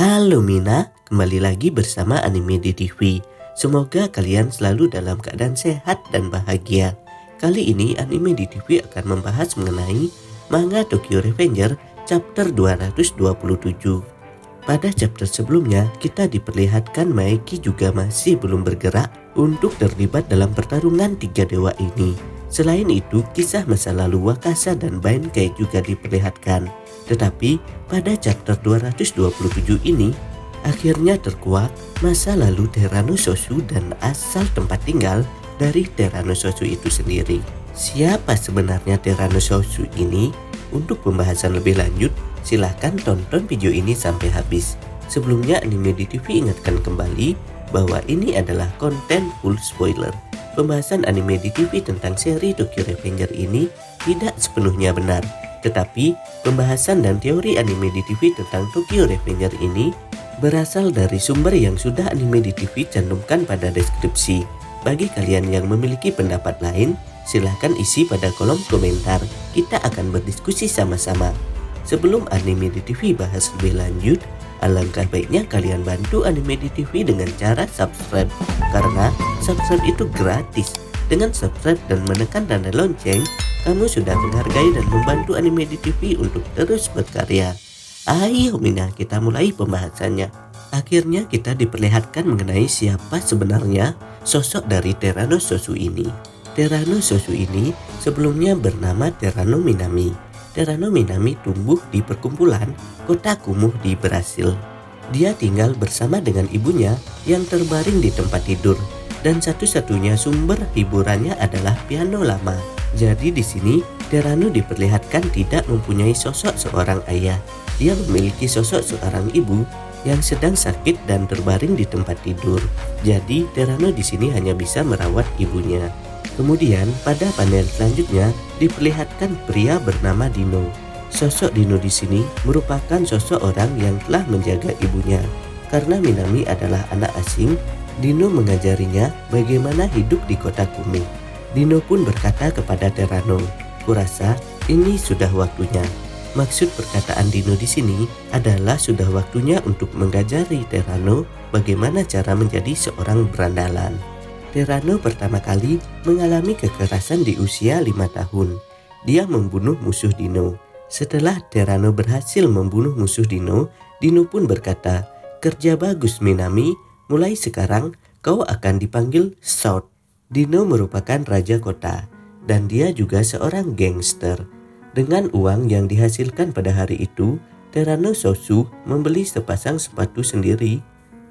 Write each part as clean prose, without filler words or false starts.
Halo Mina, kembali lagi bersama Anime di TV. Semoga kalian selalu dalam keadaan sehat dan bahagia. Kali ini Anime di TV akan membahas mengenai manga Tokyo Revenger chapter 227. Pada chapter sebelumnya, kita diperlihatkan Maeki juga masih belum bergerak untuk terlibat dalam pertarungan tiga dewa ini. Selain itu, kisah masa lalu Wakasa dan Benkei juga diperlihatkan. Tetapi pada chapter 227 ini, akhirnya terkuak masa lalu Tyrannosaurus dan asal tempat tinggal dari Tyrannosaurus itu sendiri. Siapa sebenarnya Tyrannosaurus ini? Untuk pembahasan lebih lanjut, silahkan tonton video ini sampai habis. Sebelumnya Anime di TV ingatkan kembali bahwa ini adalah konten full spoiler. Pembahasan Anime di TV tentang seri Tokyo Revenger ini tidak sepenuhnya benar. Tetapi pembahasan dan teori Anime di TV tentang Tokyo Revenger ini berasal dari sumber yang sudah Anime di TV cantumkan pada deskripsi. Bagi kalian yang memiliki pendapat lain, silahkan isi pada kolom komentar. Kita akan berdiskusi sama-sama. Sebelum Anime di TV bahas lebih lanjut, alangkah baiknya kalian bantu Anime di TV dengan cara subscribe. Karena subscribe itu gratis. Dengan subscribe dan menekan tanda lonceng, kamu sudah menghargai dan membantu Anime di TV untuk terus berkarya. Ayo Mina, kita mulai pembahasannya. Akhirnya kita diperlihatkan mengenai siapa sebenarnya sosok dari Tyrannosaurus ini. Tyrannosaurus ini sebelumnya bernama Tyranno Minami. Tyranno Minami tumbuh di perkumpulan kota kumuh di Brasil. Dia tinggal bersama dengan ibunya yang terbaring di tempat tidur, dan satu-satunya sumber hiburannya adalah piano lama. Jadi di sini Tyranno diperlihatkan tidak mempunyai sosok seorang ayah. Dia memiliki sosok seorang ibu yang sedang sakit dan terbaring di tempat tidur. Jadi Tyranno di sini hanya bisa merawat ibunya. Kemudian pada panel selanjutnya diperlihatkan pria bernama Dino. Sosok Dino di sini merupakan sosok orang yang telah menjaga ibunya. Karena Minami adalah anak asing, Dino mengajarinya bagaimana hidup di kota kumuh. Dino pun berkata kepada Tyranno, "Kurasa ini sudah waktunya." Maksud perkataan Dino di sini adalah sudah waktunya untuk mengajari Tyranno bagaimana cara menjadi seorang berandalan. Tyranno pertama kali mengalami kekerasan di usia 5 tahun. Dia membunuh musuh Dino. Setelah Tyranno berhasil membunuh musuh Dino, Dino pun berkata, "Kerja bagus Minami, mulai sekarang kau akan dipanggil Sword." Dino merupakan raja kota, dan dia juga seorang gangster. Dengan uang yang dihasilkan pada hari itu, Tyrannosaurus membeli sepasang sepatu sendiri,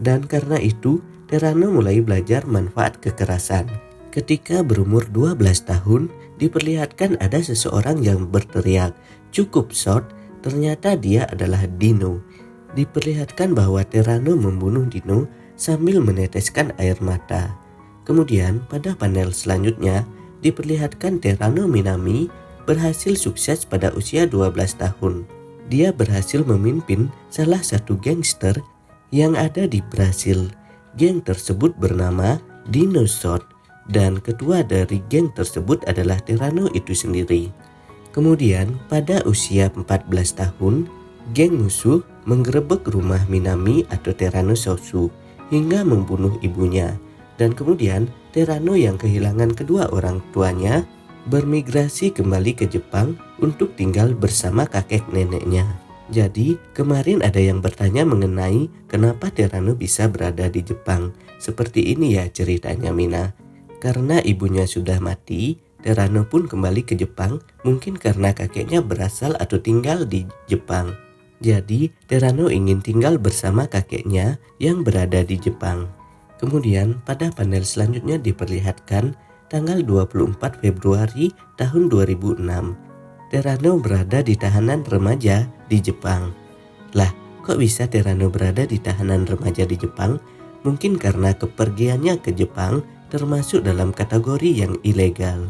dan karena itu Tyranno mulai belajar manfaat kekerasan. Ketika berumur 12 tahun, diperlihatkan ada seseorang yang berteriak, "Cukup Sword!" Ternyata dia adalah Dino. Diperlihatkan bahwa Tyranno membunuh Dino sambil meneteskan air mata. Kemudian pada panel selanjutnya diperlihatkan Tyranno Minami berhasil sukses pada usia 12 tahun. Dia berhasil memimpin salah satu gangster yang ada di Brasil. Geng tersebut bernama Dino Sword, dan ketua dari geng tersebut adalah Tyranno itu sendiri. Kemudian pada usia 14 tahun, geng musuh menggerebek rumah Minami atau Tyrannosaurus hingga membunuh ibunya. Dan kemudian Tyranno yang kehilangan kedua orang tuanya bermigrasi kembali ke Jepang untuk tinggal bersama kakek neneknya. Jadi kemarin ada yang bertanya mengenai kenapa Tyranno bisa berada di Jepang. Seperti ini ya ceritanya Mina. Karena ibunya sudah mati, Tyranno pun kembali ke Jepang, mungkin karena kakeknya berasal atau tinggal di Jepang. Jadi Tyranno ingin tinggal bersama kakeknya yang berada di Jepang. Kemudian pada panel selanjutnya diperlihatkan tanggal 24 Februari tahun 2006. Tyranno berada di tahanan remaja di Jepang. Lah, kok bisa Tyranno berada di tahanan remaja di Jepang? Mungkin karena kepergiannya ke Jepang termasuk dalam kategori yang ilegal.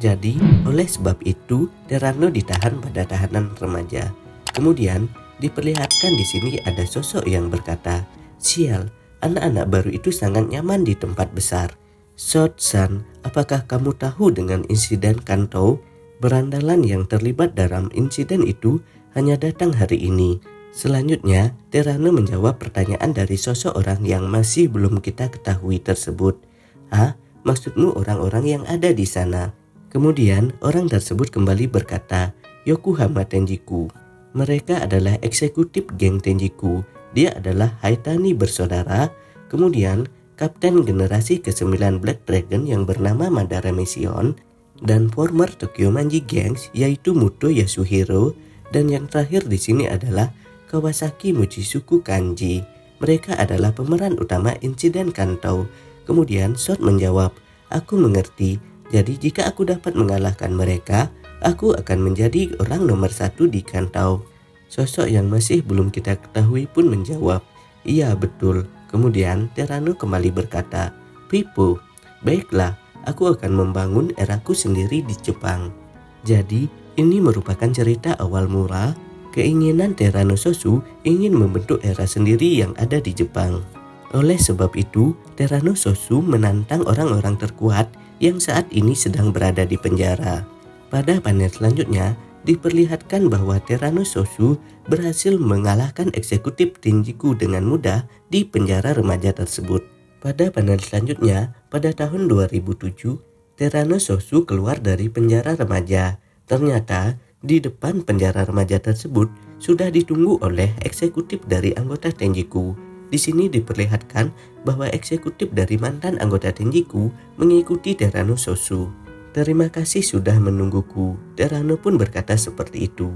Jadi, oleh sebab itu, Tyranno ditahan pada tahanan remaja. Kemudian, diperlihatkan di sini ada sosok yang berkata, "Sial, anak-anak baru itu sangat nyaman di tempat besar. Sword-san, apakah kamu tahu dengan insiden Kanto? Berandalan yang terlibat dalam insiden itu hanya datang hari ini. Selanjutnya, Terano menjawab pertanyaan dari sosok orang yang masih belum kita ketahui tersebut. "Hah? Maksudmu orang-orang yang ada di sana?" Kemudian, orang tersebut kembali berkata, "Yokohama Tenjiku. Mereka adalah eksekutif geng Tenjiku. Dia adalah Haitani bersaudara." Kemudian, Kapten generasi ke-9 Black Dragon yang bernama Madara Mission, dan former Tokyo Manji Gangs yaitu Muto Yasuhiro, dan yang terakhir di sini adalah Kawasaki Mochizuku Kanji. Mereka adalah pemeran utama insiden Kanto. Kemudian Sword menjawab, "Aku mengerti. Jadi jika aku dapat mengalahkan mereka, aku akan menjadi orang nomor 1 di Kanto." Sosok yang masih belum kita ketahui pun menjawab, "Iya betul." Kemudian Terano kembali berkata, "Pipo, baiklah, aku akan membangun eraku sendiri di Jepang." Jadi ini merupakan cerita awal mula keinginan Terano Sosu ingin membentuk era sendiri yang ada di Jepang. Oleh sebab itu, Terano Sosu menantang orang-orang terkuat yang saat ini sedang berada di penjara. Pada panel selanjutnya, diperlihatkan bahwa Terano Sosu berhasil mengalahkan eksekutif Tenjiku dengan mudah di penjara remaja tersebut. Pada panel selanjutnya, pada tahun 2007, Terano Sosu keluar dari penjara remaja. Ternyata, di depan penjara remaja tersebut sudah ditunggu oleh eksekutif dari anggota Tenjiku. Di sini diperlihatkan bahwa eksekutif dari mantan anggota Tenjiku mengikuti Terano Sosu. "Terima kasih sudah menungguku," Terano pun berkata seperti itu.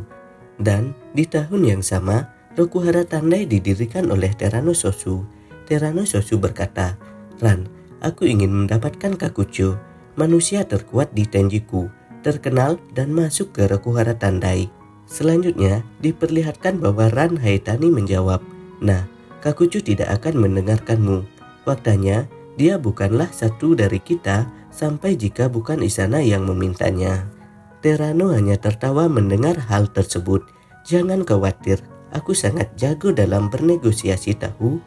Dan di tahun yang sama, Rokuhara Tandai didirikan oleh Terano Sosu. Terano Sosu berkata, "Ran, aku ingin mendapatkan Kakucho, manusia terkuat di Tenjiku, terkenal dan masuk ke Rokuhara Tandai." Selanjutnya diperlihatkan bahwa Ran Haitani menjawab, "Nah, Kakucho tidak akan mendengarkanmu. Faktanya, dia bukanlah satu dari kita sampai jika bukan istana yang memintanya." Terano hanya tertawa mendengar hal tersebut. "Jangan khawatir, aku sangat jago dalam bernegosiasi tahu."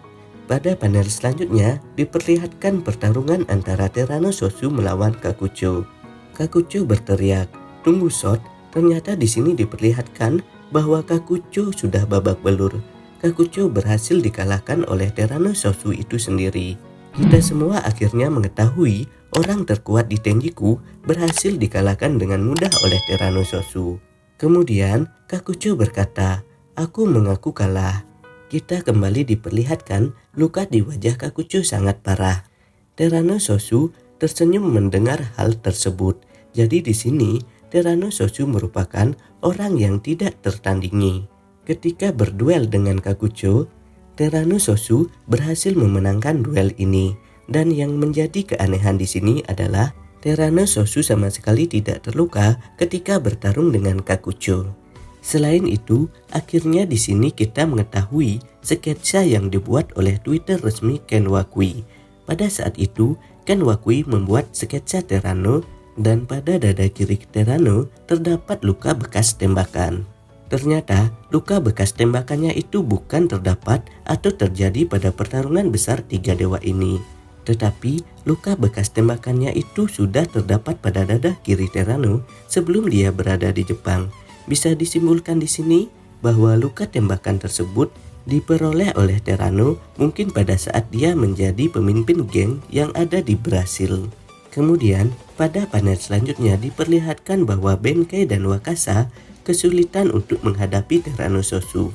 Pada panel selanjutnya diperlihatkan pertarungan antara Terano Sosu melawan Kakucho. Kakucho berteriak, "Tunggu Sword." Ternyata di sini diperlihatkan bahwa Kakucho sudah babak belur. Kakucho berhasil dikalahkan oleh Terano Sosu itu sendiri. Kita semua akhirnya mengetahui orang terkuat di Tenjiku berhasil dikalahkan dengan mudah oleh Terano Sosu. Kemudian Kakucho berkata, "Aku mengaku kalah." Kita kembali diperlihatkan luka di wajah Kakucho sangat parah. Terano Sosu tersenyum mendengar hal tersebut. Jadi di sini Terano Sosu merupakan orang yang tidak tertandingi. Ketika berduel dengan Kakucho, Terano Sosu berhasil memenangkan duel ini. Dan yang menjadi keanehan di sini adalah Terano Sosu sama sekali tidak terluka ketika bertarung dengan Kakucho. Selain itu, akhirnya di sini kita mengetahui sketsa yang dibuat oleh Twitter resmi Ken Wakui. Pada saat itu, Ken Wakui membuat sketsa Terano dan pada dada kiri Terano terdapat luka bekas tembakan. Ternyata, luka bekas tembakannya itu bukan terdapat atau terjadi pada pertarungan besar tiga dewa ini. Tetapi, luka bekas tembakannya itu sudah terdapat pada dada kiri Terano sebelum dia berada di Jepang. Bisa disimpulkan di sini bahwa luka tembakan tersebut diperoleh oleh Terano mungkin pada saat dia menjadi pemimpin geng yang ada di Brasil. Kemudian, pada panel selanjutnya diperlihatkan bahwa Benkei dan Wakasa kesulitan untuk menghadapi Terano Sosu.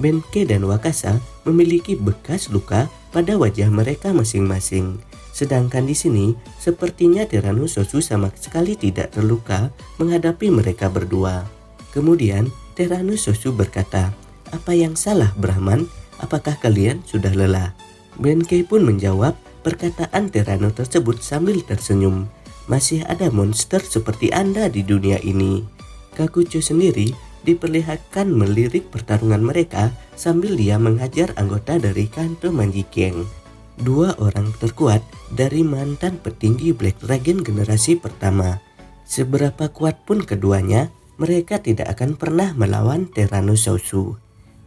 Benkei dan Wakasa memiliki bekas luka pada wajah mereka masing-masing. Sedangkan di sini, sepertinya Terano Sosu sama sekali tidak terluka menghadapi mereka berdua. Kemudian, Terano Sosu berkata, "Apa yang salah, Brahman? Apakah kalian sudah lelah?" Benkei pun menjawab perkataan Terano tersebut sambil tersenyum. "Masih ada monster seperti Anda di dunia ini." Kakucho sendiri diperlihatkan melirik pertarungan mereka sambil dia menghajar anggota dari Kanto Manji Gang. Dua orang terkuat dari mantan petinggi Black Dragon generasi pertama. Seberapa kuat pun keduanya, mereka tidak akan pernah melawan Terano Sosu.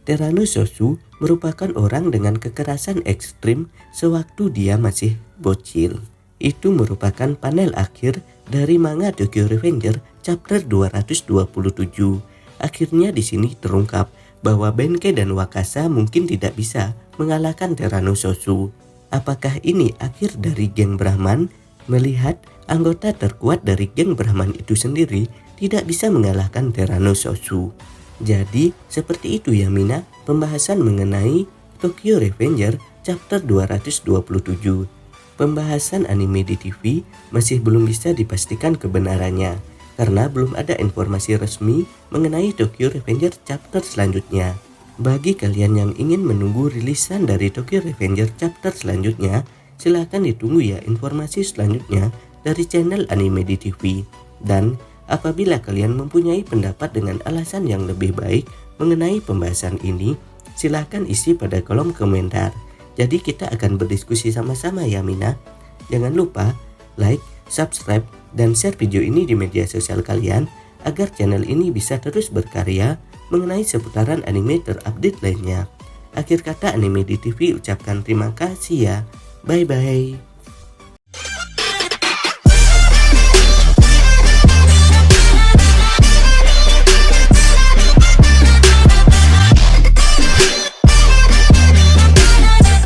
Terano Sosu merupakan orang dengan kekerasan ekstrim sewaktu dia masih bocil. Itu merupakan panel akhir dari manga Tokyo Revenger chapter 227. Akhirnya di sini terungkap bahwa Benkei dan Wakasa mungkin tidak bisa mengalahkan Tyrannosaurus. Apakah ini akhir dari geng Brahman? Melihat anggota terkuat dari geng Brahman itu sendiri tidak bisa mengalahkan Tyrannosaurus. Jadi seperti itu ya Mina, pembahasan mengenai Tokyo Revenger chapter 227. Pembahasan anime di TV masih belum bisa dipastikan kebenarannya karena belum ada informasi resmi mengenai Tokyo Revenger chapter selanjutnya. Bagi kalian yang ingin menunggu rilisan dari Tokyo Revenger chapter selanjutnya, silahkan ditunggu ya informasi selanjutnya dari channel Anime di TV. Dan apabila kalian mempunyai pendapat dengan alasan yang lebih baik mengenai pembahasan ini, silahkan isi pada kolom komentar. Jadi kita akan berdiskusi sama-sama ya Mina. Jangan lupa like, subscribe, dan share video ini di media sosial kalian agar channel ini bisa terus berkarya mengenai seputaran anime terupdate lainnya. Akhir kata Anime di TV ucapkan terima kasih ya. Bye bye.